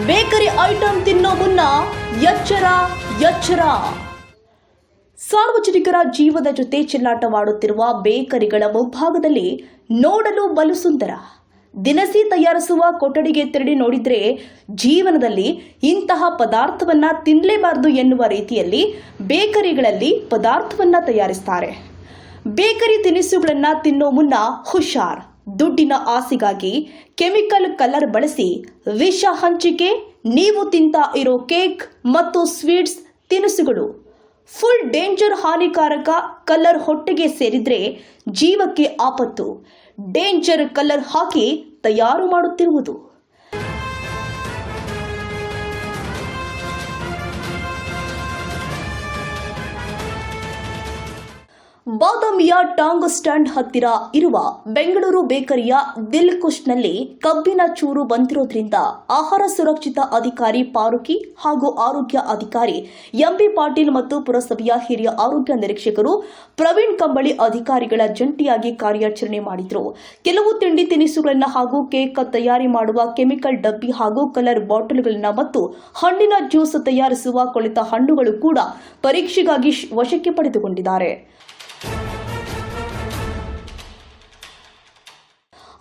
Bakery item ತಿನ್ನೋ ಮುನ್ನ ಎಚ್ಚರ ಎಚ್ಚರ. ಸಾರ್ವಜನಿಕರ ಜೀವದ ಜೊತೆ ಚೆಲ್ಲಾಟವಾಡುತ್ತಿರುವ ಬೇಕರಿಗಳ ಮುಂಭಾಗದಲ್ಲಿ ನೋಡಲು ಬಲು ಸುಂದರ ದಿನಸಿ ತಯಾರಿಸುವ ಕೊಠಡಿಗೆ ತೆರಳಿ ನೋಡಿದ್ರೆ ಜೀವನದಲ್ಲಿ ಇಂತಹ ಪದಾರ್ಥವನ್ನ ತಿನ್ನಲೇಬಾರದು ಎನ್ನುವ ರೀತಿಯಲ್ಲಿ ಬೇಕರಿಗಳಲ್ಲಿ ಪದಾರ್ಥವನ್ನ ತಯಾರಿಸುತ್ತಾರೆ. ಬೇಕರಿ ತಿನಿಸುಗಳನ್ನ ತಿನ್ನೋ ಮುನ್ನ ಹುಷಾರ್. ದುಡ್ಡಿನ ಆಸೆಗಾಗಿ ಕೆಮಿಕಲ್ ಕಲರ್ ಬಳಸಿ ವಿಷ ಹಂಚಿಕೆ. ನೀವು ತಿಂತ ಇರೋ ಕೇಕ್ ಮತ್ತು ಸ್ವೀಟ್ಸ್ ತಿನಿಸುಗಳು ಫುಲ್ ಡೇಂಜರ್. ಹಾನಿಕಾರಕ ಕಲರ್ ಹೊಟ್ಟೆಗೆ ಸೇರಿದ್ರೆ ಜೀವಕ್ಕೆ ಆಪತ್ತು. ಡೇಂಜರ್ ಕಲರ್ ಹಾಕಿ ತಯಾರು ಮಾಡುತ್ತಿರುವುದು. ಬಾದಾಮಿಯ ಟಾಂಗ್ ಸ್ಟ್ಯಾಂಡ್ ಹತ್ತಿರ ಇರುವ ಬೆಂಗಳೂರು ಬೇಕರಿಯ ದಿಲ್ ಕುಶ್ನಲ್ಲಿ ಕಬ್ಬಿನ ಚೂರು ಬಂದಿರೋದ್ರಿಂದ ಆಹಾರ ಸುರಕ್ಷತಾ ಅಧಿಕಾರಿ ಪಾರುಕಿ ಹಾಗೂ ಆರೋಗ್ಯ ಅಧಿಕಾರಿ ಎಂಬಿ ಪಾಟೀಲ್ ಮತ್ತು ಪುರಸಭೆಯ ಹಿರಿಯ ಆರೋಗ್ಯ ನಿರೀಕ್ಷಕರು ಪ್ರವೀಣ್ ಕಂಬಳಿ ಅಧಿಕಾರಿಗಳ ಜಂಟಿಯಾಗಿ ಕಾರ್ಯಾಚರಣೆ ಮಾಡಿದ್ರು. ಕೆಲವು ತಿಂಡಿ ತಿನಿಸುಗಳನ್ನು ಹಾಗೂ ಕೇಕ್ ತಯಾರಿ ಮಾಡುವ ಕೆಮಿಕಲ್ ಡಬ್ಬಿ ಹಾಗೂ ಕಲರ್ ಬಾಟಲ್ಗಳನ್ನು ಮತ್ತು ಹಣ್ಣಿನ ಜ್ಯೂಸ್ ತಯಾರಿಸುವ ಕೊಳೆತ ಹಣ್ಣುಗಳು ಕೂಡ ಪರೀಕ್ಷೆಗಾಗಿ ವಶಕ್ಕೆ ಪಡೆದುಕೊಂಡಿದ್ದಾರೆ.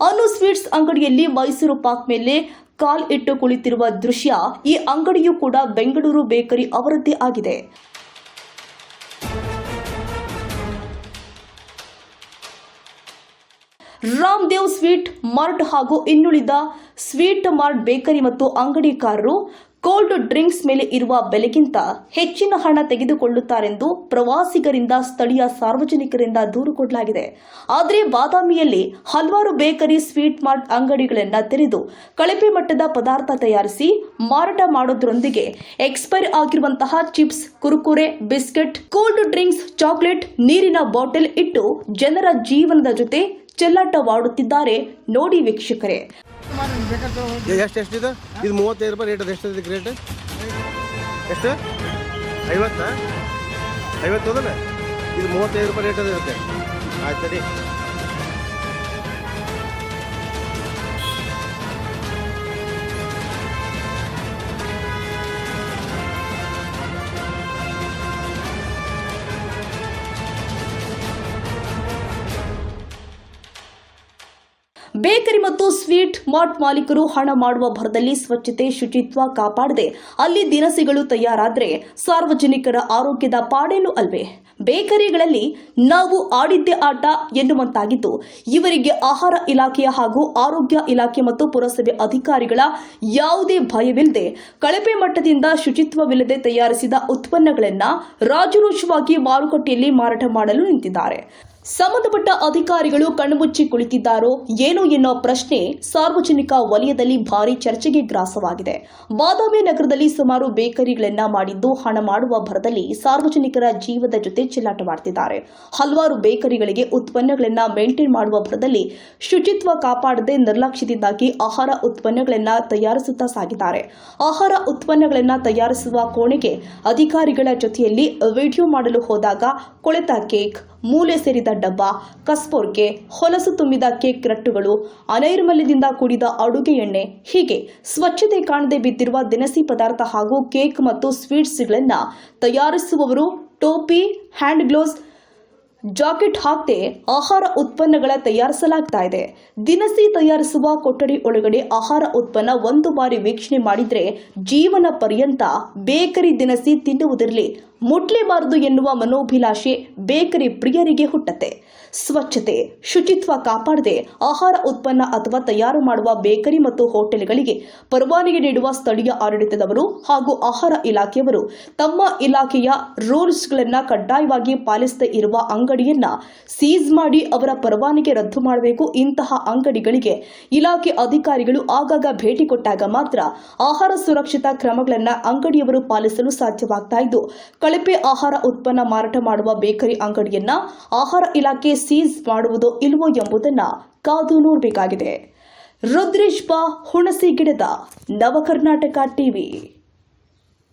ಅನು ಸ್ವೀಟ್ಸ್ ಅಂಗಡಿಯಲ್ಲಿ ಮೈಸೂರು ಪಾಕ್ ಮೇಲೆ ಕಾಲ್ ಇಟ್ಟು ಕುಳಿತಿರುವ ದೃಶ್ಯ. ಈ ಅಂಗಡಿಯೂ ಕೂಡ ಬೆಂಗಳೂರು ಬೇಕರಿ ಅವರದ್ದೇ ಆಗಿದೆ. ರಾಮದೇವ್ ಸ್ವೀಟ್ ಮಾರ್ಟ್ ಹಾಗೂ ಇನ್ನುಳಿದ ಸ್ವೀಟ್ ಮಾರ್ಟ್ ಬೇಕರಿ ಮತ್ತು ಅಂಗಡಿಕಾರರು ಕೋಲ್ಡ್ ಡ್ರಿಂಕ್ಸ್ ಮೇಲೆ ಇರುವ ಬೆಲೆಗಿಂತ ಹೆಚ್ಚಿನ ಹಣ ತೆಗೆದುಕೊಳ್ಳುತ್ತಾರೆಂದು ಪ್ರವಾಸಿಗರಿಂದ ಸ್ಥಳೀಯ ಸಾರ್ವಜನಿಕರಿಂದ ದೂರು ಕೊಡಲಾಗಿದೆ. ಆದರೆ ಬಾದಾಮಿಯಲ್ಲಿ ಹಲವಾರು ಬೇಕರಿ ಸ್ವೀಟ್ ಮಾರ್ಟ್ ಅಂಗಡಿಗಳನ್ನು ತೆರೆದು ಕಳಪೆ ಮಟ್ಟದ ಪದಾರ್ಥ ತಯಾರಿಸಿ ಮಾರಾಟ ಮಾಡೋದ್ರೊಂದಿಗೆ ಎಕ್ಸ್ಪೈರ್ ಆಗಿರುವಂತಹ chips, Kurkure, biscuit, cold drinks, chocolate, ನೀರಿನ ಬಾಟಲ್ ಇಟ್ಟು ಜನರ ಜೀವನದ ಜೊತೆ ಚೆಲ್ಲಾಟವಾಡುತ್ತಿದ್ದಾರೆ. ನೋಡಿ ವೀಕ್ಷಕರೇ, ಎಷ್ಟು ಇದು 35 ರೂಪಾಯಿ ರೇಟ್. ಅದು ಎಷ್ಟು ರೇಟ್? ಎಷ್ಟು 50 ಹೋದಲ್ಲ. ಇದು 35 ರೂಪಾಯಿ ರೇಟ್ ಇರುತ್ತೆ. ಆಯ್ತು ಸರಿ. ಬೇಕರಿ ಮತ್ತು ಸ್ವೀಟ್ ಮಾರ್ಟ್ ಮಾಲೀಕರು ಹಣ ಮಾಡುವ ಭರದಲ್ಲಿ ಸ್ವಚ್ಛತೆ ಶುಚಿತ್ವ ಕಾಪಾಡದೆ ಅಲ್ಲಿ ದಿನಸಿಗಳು ತಯಾರಾದ್ರೆ ಸಾರ್ವಜನಿಕರ ಆರೋಗ್ಯದ ಪಾಡೇನು ಅಲ್ವೇ? ಬೇಕರಿಗಳಲ್ಲಿ ನಾವು ಆಡಿದ್ದೇ ಆಟ ಎನ್ನುವಂತಾಗಿದ್ದು, ಇವರಿಗೆ ಆಹಾರ ಇಲಾಖೆಯ ಹಾಗೂ ಆರೋಗ್ಯ ಇಲಾಖೆ ಮತ್ತು ಪುರಸಭೆ ಅಧಿಕಾರಿಗಳ ಯಾವುದೇ ಭಯವಿಲ್ಲದೆ ಕಳಪೆ ಮಟ್ಟದಿಂದ ಶುಚಿತ್ವವಿಲ್ಲದೆ ತಯಾರಿಸಿದ ಉತ್ಪನ್ನಗಳನ್ನು ರಾಜರೋಷವಾಗಿ ಮಾರುಕಟ್ಟೆಯಲ್ಲಿ ಮಾರಾಟ ಮಾಡಲು ನಿಂತಿದ್ದಾರೆ. ಸಂಬಂಧಪಟ್ಟ ಅಧಿಕಾರಿಗಳು ಕಣ್ಣುಮುಚ್ಚಿ ಕುಳಿತಿದ್ದಾರೋ ಏನೋ ಎನ್ನೋ ಪ್ರಶ್ನೆ ಸಾರ್ವಜನಿಕ ವಲಯದಲ್ಲಿ ಭಾರಿ ಚರ್ಚೆಗೆ ಗ್ರಾಸವಾಗಿದೆ. ಬಾದಾಮಿ ನಗರದಲ್ಲಿ ಸುಮಾರು ಬೇಕರಿಗಳನ್ನ ಮಾಡಿದ್ದು ಹಣ ಮಾಡುವ ಭರದಲ್ಲಿ ಸಾರ್ವಜನಿಕರ ಜೀವದ ಜೊತೆ ಚೆಲ್ಲಾಟವಾಡುತ್ತಿದ್ದಾರೆ. ಹಲವಾರು ಬೇಕರಿಗಳಿಗೆ ಉತ್ಪನ್ನಗಳನ್ನು ಮೇಂಟೈನ್ ಮಾಡುವ ಭರದಲ್ಲಿ ಶುಚಿತ್ವ ಕಾಪಾಡದೆ ನಿರ್ಲಕ್ಷ್ಯದಿಂದಾಗಿ ಆಹಾರ ಉತ್ಪನ್ನಗಳನ್ನು ತಯಾರಿಸುತ್ತಾ ಸಾಗಿದ್ದಾರೆ. ಆಹಾರ ಉತ್ಪನ್ನಗಳನ್ನು ತಯಾರಿಸುವ ಕೋಣೆಗೆ ಅಧಿಕಾರಿಗಳ ಜೊತೆಯಲ್ಲಿ ವಿಡಿಯೋ ಮಾಡಲು ಹೋದಾಗ ಕೊಳೆತ ಕೇಕ್, ಮೂಲೆ ಸೇರಿದ ಡಬ್ಬ, ಕಸ್ಪೋರ್ಕೆ, ಹೊಲಸು ತುಂಬಿದ ಕೇಕ್ ರಟ್ಟುಗಳು, ಅನೈರ್ಮಲ್ಯದಿಂದ ಕೂಡಿದ ಅಡುಗೆ ಎಣ್ಣೆ, ಹೀಗೆ ಸ್ವಚ್ಛತೆ ಕಾಣದೆ ಬಿದ್ದಿರುವ ದಿನಸಿ ಪದಾರ್ಥ ಹಾಗೂ ಕೇಕ್ ಮತ್ತು ಸ್ವೀಟ್ಸ್ಗಳನ್ನು ತಯಾರಿಸುವವರು ಟೋಪಿ, ಹ್ಯಾಂಡ್ ಗ್ಲೌಸ್, ಜಾಕೆಟ್ ಹಾಕದೆ ಆಹಾರ ಉತ್ಪನ್ನಗಳ ತಯಾರಿಸಲಾಗ್ತಾ ಇದೆ. ದಿನಸಿ ತಯಾರಿಸುವ ಕೊಠಡಿ ಒಳಗಡೆ ಆಹಾರ ಉತ್ಪನ್ನ ಒಂದು ಬಾರಿ ವೀಕ್ಷಣೆ ಮಾಡಿದ್ರೆ ಜೀವನ ಪರ್ಯಂತ ಬೇಕರಿ ದಿನಸಿ ತಿನ್ನುವುದರಲ್ಲಿ ಮುಟ್ಲೇಬಾರದು ಎನ್ನುವ ಮನೋಭಿಲಾಷೆ ಬೇಕರಿ ಪ್ರಿಯರಿಗೆ ಹುಟ್ಟತ್ತೆ. ಸ್ವಚ್ಛತೆ ಶುಚಿತ್ವ ಕಾಪಾಡದೆ ಆಹಾರ ಉತ್ಪನ್ನ ಅಥವಾ ತಯಾರು ಮಾಡುವ ಬೇಕರಿ ಮತ್ತು ಹೋಟೆಲ್ಗಳಿಗೆ ಪರವಾನಗಿ ನೀಡುವ ಸ್ಥಳೀಯ ಆಡಳಿತದವರು ಹಾಗೂ ಆಹಾರ ಇಲಾಖೆಯವರು ತಮ್ಮ ಇಲಾಖೆಯ ರೂಲ್ಸ್ಗಳನ್ನು ಕಡ್ಡಾಯವಾಗಿ ಪಾಲಿಸದೇ ಇರುವ ಅಂಗಡಿಯನ್ನ ಸೀಸ್ ಮಾಡಿ ಅವರ ಪರವಾನಗಿ ರದ್ದು ಮಾಡಬೇಕು. ಇಂತಹ ಅಂಗಡಿಗಳಿಗೆ ಇಲಾಖೆ ಅಧಿಕಾರಿಗಳು ಆಗಾಗ ಭೇಟಿ ಕೊಟ್ಟಾಗ ಮಾತ್ರ ಆಹಾರ ಸುರಕ್ಷತಾ ಕ್ರಮಗಳನ್ನು ಅಂಗಡಿಯವರು ಪಾಲಿಸಲು ಸಾಧ್ಯವಾಗ್ತಾ ಇದ್ದು, ಕಳಪೆ ಆಹಾರ ಉತ್ಪನ್ನ ಮಾರಾಟ ಮಾಡುವ ಬೇಕರಿ ಅಂಗಡಿಯನ್ನ ಆಹಾರ ಇಲಾಖೆ ಸೀಸ್ ಮಾಡುವುದೋ ಇಲ್ವೋ ಎಂಬುದನ್ನು ಕಾದು ನೋಡಬೇಕಾಗಿದೆ. ರುದ್ರೇಶ್ ಬಾ ಹುಣಸಿಗಿಡದ ನವಕರ್ನಾಟಕ ಟಿವಿ.